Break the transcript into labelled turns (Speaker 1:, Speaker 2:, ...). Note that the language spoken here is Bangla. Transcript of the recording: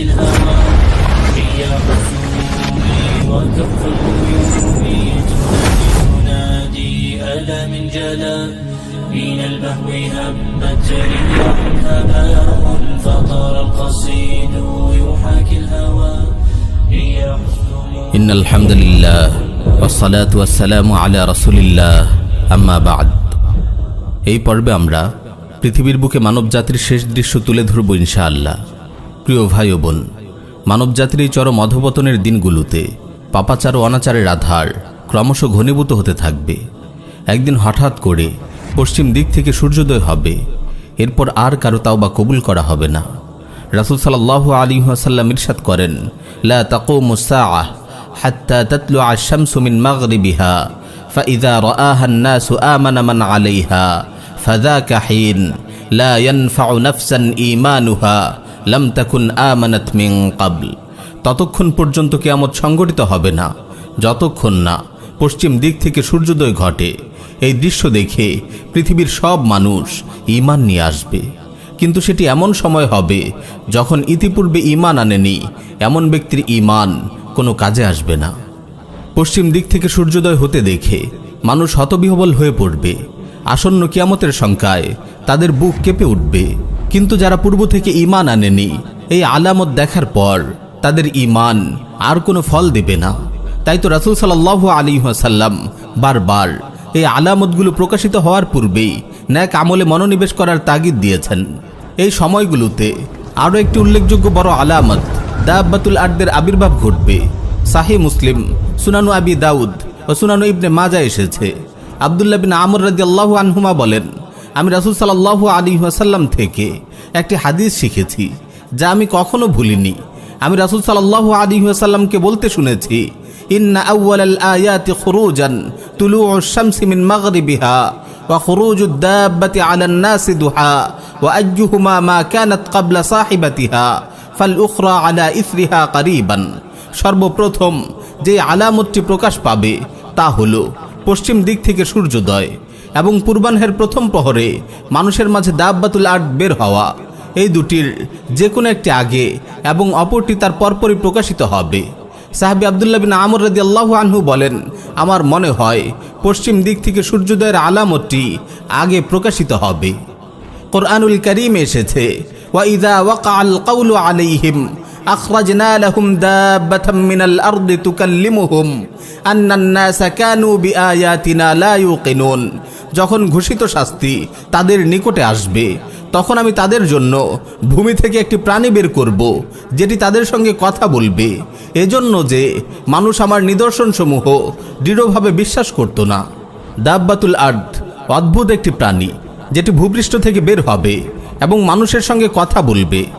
Speaker 1: الهوى رياح السموم وكف الغيوم تنادي ألا من جلا من البهو هبت رياح هباء فطار القصيد يحاكي الهوى رياح السموم
Speaker 2: إن الحمد لله والصلاة والسلام على رسول الله أما بعد এই পর্বে আমরা পৃথিবীর বুকে মানবজাতির শেষ দৃশ্য তুলে ধরব ইনশাআল্লাহ। প্রিয় ভাই ও বোন, মানবজাতির এই চরম অধঃপতনের দিনগুলোতে পাপাচার ও অনাচারের আধার ক্রমশ ঘনীভূত হতে থাকবে। একদিন হঠাৎ করে পশ্চিম দিক থেকে সূর্যোদয় হবে, এরপর আর কারো তাওবা কবুল করা হবে না। রাসূল সাল্লাল্লাহু আলাইহি ওয়াসাল্লাম ইরশাদ করেন, লা তাকুমুস সাআহ হাত্তা তাতলুআ আশ-শামসু মিন মাগরিবিহা ফাইযা রাআহা আন-নাসু আমানা মান আলাইহা ফাযাকা হিন লা ইয়ানফাউ নাফসান ঈমানুহা লাম তাকুন আমানাত মিন ক্বাবল। ততক্ষণ পর্যন্ত কিয়ামত সংঘটিত হবে না যতক্ষণ না পশ্চিম দিক থেকে সূর্যোদয় ঘটে। এই দৃশ্য দেখে পৃথিবীর সব মানুষ ঈমান নিয়ে আসবে, কিন্তু সেটি এমন সময় হবে যখন ইতিপূর্বে ঈমান আনেনি এমন ব্যক্তির ঈমান কোনো কাজে আসবে না। পশ্চিম দিক থেকে সূর্যোদয় হতে দেখে মানুষ হতবিহ্বল হয়ে পড়বে। আসন্ন কিয়ামতের শঙ্কায় তাদের বুক কেঁপে উঠবে। কিন্তু যারা পূর্ব থেকে ঈমান আনেনি, এই আলামত দেখার পর তাদের ঈমান আর কোনো ফল দেবে না। তাই তো রাসূল সাল্লাল্লাহু আলাইহি ওয়াসাল্লাম বারবার এই আলামতগুলো প্রকাশিত হওয়ার পূর্বেই নেক আমলে মনোনিবেশ করার তাগিদ দিয়েছেন। এই সময়গুলোতে আরও একটি উল্লেখযোগ্য বড় আলামত দাব্বাতুল আরদের আবির্ভাব ঘটবে। সাহিহ মুসলিম, সুনানু আবি দাউদ ও সুনানু ইবনে মাজাহ এসেছে। আব্দুল্লাহ বিন আমর রাদিয়াল্লাহু আনহুমা বলেন, আমি রাসূল সাল্লাল্লাহু আলাইহি ওয়াসাল্লাম থেকে একটি হাদিস শিখেছি যা আমি কখনো ভুলিনি। আমি রাসূল সাল্লাল্লাহু আলাইহি ওয়াসাল্লামকে বলতে শুনেছি, ইন্না আউওয়ালাল আয়াতি খুরুজান তুলুউশ শামসি মিন মাগরিবিহা ওয়া খুরুজুদ দাব্বাতি আলান নাসি দুহা ওয়া আইয়ুহুমা মা কানাত ক্বাবলা সাহিবাতিহা ফাল উখরা আলা ইসরিহা কারীবান। সর্বপ্রথম যে আলামতটি প্রকাশ পাবে তা হলো পশ্চিম দিক থেকে সূর্যোদয় এবং পূর্বাহ্নের প্রথম প্রহরে মানুষের মাঝে দাব্বাতুল আরদ বের হওয়া। এই দুটির যে কোনো একটি আগে এবং অপরটি তার পরপরই প্রকাশিত হবে। সাহাবী আব্দুল্লাহ বিন আমর রাদিয়াল্লাহু আনহু বলেন, আমার মনে হয় পশ্চিম দিক থেকে সূর্যোদয়ের আলামতটি আগে প্রকাশিত হবে। কোরআনুল কারীমে এসেছে, ওয়া ইযা ওয়াকাআল কাউলু আলাইহিম আখরাজনা লাহুম দাব্বাতাম মিনাল আরদি তুকাল্লিমুহুম আন্নান নাসা কানু বিআয়াতিনা লা ইউকিনুন। যখন ঘোষিত শাস্তি তাদের নিকটে আসবে, তখন আমি তাদের জন্য ভূমি থেকে একটি প্রাণী বের করব যেটি তাদের সঙ্গে কথা বলবে, এজন্য যে মানুষ আমার নিদর্শনসমূহ দৃঢ়ভাবে বিশ্বাস করত না। দাব্বাতুল আরদ অদ্ভুত একটি প্রাণী যেটি ভূপৃষ্ঠ থেকে বের হবে এবং মানুষের সঙ্গে কথা বলবে।